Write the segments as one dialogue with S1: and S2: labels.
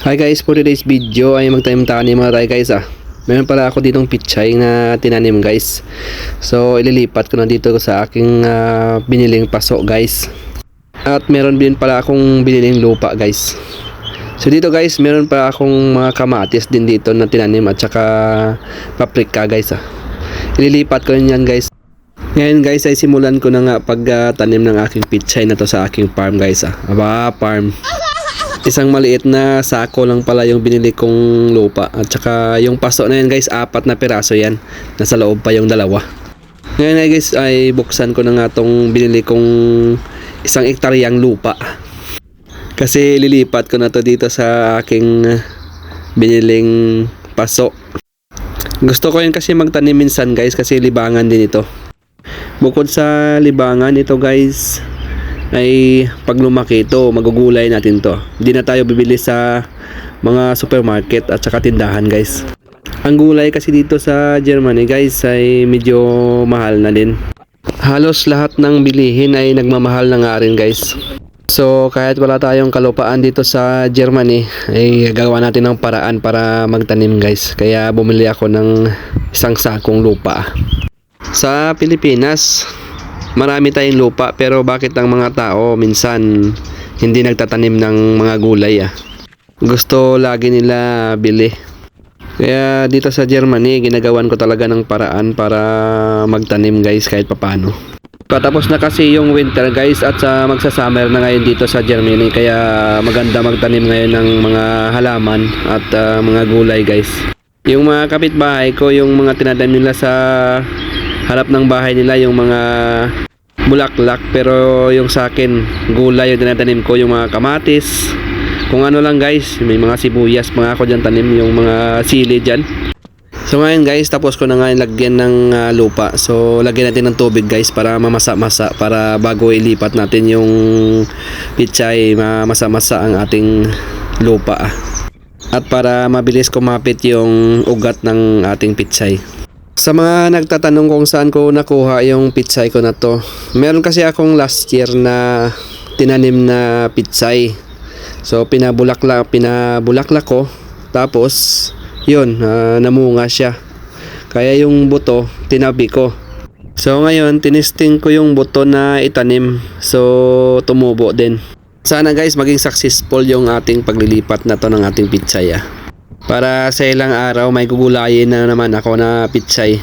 S1: Hi guys, for today's video ay magtanim-tanim muna tayo guys Meron pala ako ditong pichay na tinanim guys. So ililipat ko na dito sa aking biniling paso guys. At meron din pala akong biniling lupa guys. So dito guys, meron pa akong mga kamatis din dito na tinanim at saka paprika guys Ililipat ko yan guys. Ngayon guys ay simulan ko na nga pagtanim ng aking pichay na to sa aking farm guys farm. Isang maliit na sako lang pala yung binili kong lupa. At saka yung paso na yan guys, 4 na piraso yan. Nasa loob pa yung dalawa. Ngayon guys ay buksan ko na nga tong binili kong 1 hektaryang lupa. Kasi lilipat ko na to dito sa aking biniling paso. Gusto ko yun kasi magtanim minsan guys kasi libangan din ito. Bukod sa libangan ito guys ay pag lumaki ito, magugulay natin to. Hindi na tayo bibili sa mga supermarket at saka tindahan guys. Ang gulay kasi dito sa Germany guys ay medyo mahal na din. Halos lahat ng bilihin ay nagmamahal na nga rin guys. So kahit wala tayong kalupaan dito sa Germany ay gagawa natin ng paraan para magtanim guys. Kaya bumili ako ng 1 sakong lupa. Sa Pilipinas marami tayong lupa pero bakit ang mga tao minsan hindi nagtatanim ng mga gulay Gusto lagi nila bili. Kaya dito sa Germany ginagawan ko talaga ng paraan para magtanim guys kahit papano. Patapos na kasi yung winter guys at magsa-summer na ngayon dito sa Germany kaya maganda magtanim ngayon ng mga halaman at mga gulay guys. Yung mga kapitbahay ko, yung mga tinatanim nila sa harap ng bahay nila yung mga bulaklak, pero yung sa akin gulay yung tinatanim ko, yung mga kamatis, kung ano lang guys, may mga sibuyas mga ako dyan tanim, yung mga sili dyan. So ngayon guys, tapos ko na ngayon lagyan ng lupa. So lagyan natin ng tubig guys para mamasa-masa, para bago ilipat natin yung pichay, mamasa-masa ang ating lupa at para mabilis kumapit yung ugat ng ating pichay. Sa mga nagtatanong kung saan ko nakuha yung pichay ko na to, meron kasi akong last year na tinanim na pichay. So pinabulaklak ko, tapos yun, namunga siya. Kaya yung buto tinabi ko. So ngayon tinisting ko yung buto na itanim, so tumubo din. Sana guys maging successful yung ating paglilipat na to ng ating pichay Para sa ilang araw may gugulayin na naman ako na pichay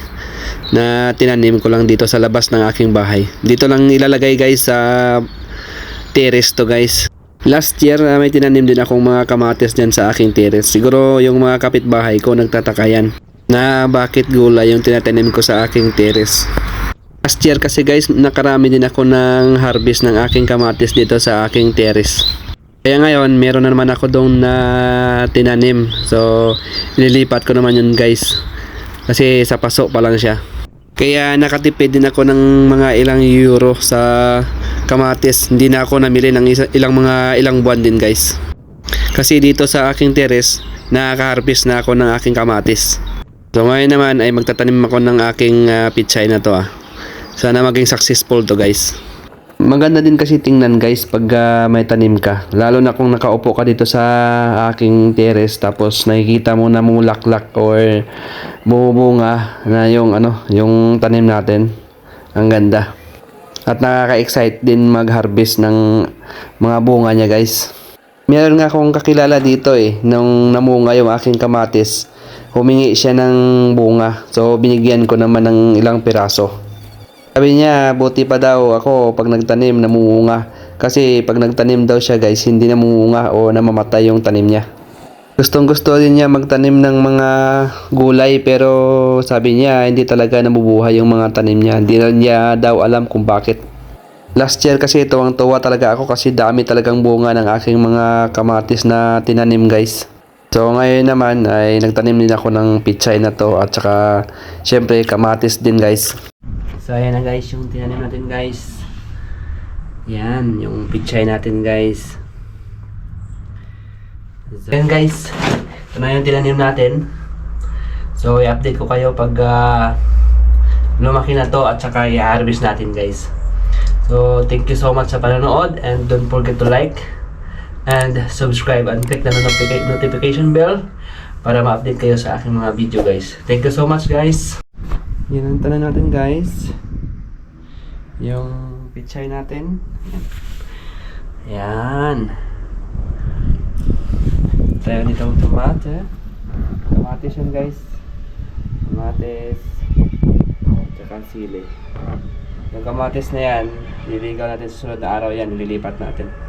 S1: na tinanim ko lang dito sa labas ng aking bahay. Dito lang ilalagay guys sa terrace to guys. Last year may tinanim din akong mga kamatis dyan sa aking terrace. Siguro yung mga kapitbahay ko nagtataka yan na bakit gulay yung tinatanim ko sa aking terrace. Last year kasi guys nakarami din ako ng harvest ng aking kamatis dito sa aking terrace. Kaya ngayon, meron na naman ako doon na tinanim. So, nililipat ko naman yun guys. Kasi sa paso pa lang siya. Kaya nakatipid din ako ng mga ilang euro sa kamatis. Hindi na ako namili ng ilang buwan din guys. Kasi dito sa aking terrace, nakaka-harvest na ako ng aking kamatis. So, ngayon naman ay magtatanim ako ng aking pichay na to Sana maging successful to guys. Maganda din kasi tingnan guys pag may tanim ka, lalo na kung nakaupo ka dito sa aking terrace tapos nakikita mo na mulaklak or bubunga na yung tanim natin. Ang ganda at nakaka-excite din mag-harvest ng mga bunga niya guys. Meron nga akong kakilala dito nung namunga yung aking kamatis, humingi siya ng bunga, so binigyan ko naman ng ilang piraso. Sabi niya, buti pa daw ako pag nagtanim namumunga. Kasi pag nagtanim daw siya guys, hindi namumunga o namamatay yung tanim niya. Gustong gusto din niya magtanim ng mga gulay, pero sabi niya hindi talaga nabubuhay yung mga tanim niya. Hindi niya daw alam kung bakit. Last year kasi tuwang-tuwa talaga ako kasi dami talagang bunga ng aking mga kamatis na tinanim guys. So ngayon naman ay nagtanim din ako ng pichay na to at saka syempre kamatis din guys. So ayan na guys yung tinanim natin guys. Yan yung pichay natin guys. So ayan guys, ito na yung tinanim natin. So i-update ko kayo pag lumaki na to at saka i-harvest natin guys. So thank you so much sa panonood and don't forget to like, and subscribe and click the notification bell para ma-update kayo sa aking mga video guys. Thank you so much guys. Yan ang tanan natin guys. Yung pichay natin. Yan. Tayo nitong tomate. Kamatis yan guys. Kamatis. Tsaka sili. Yung kamatis na yan, liligaw natin sa sunod na araw yan, nililipat natin.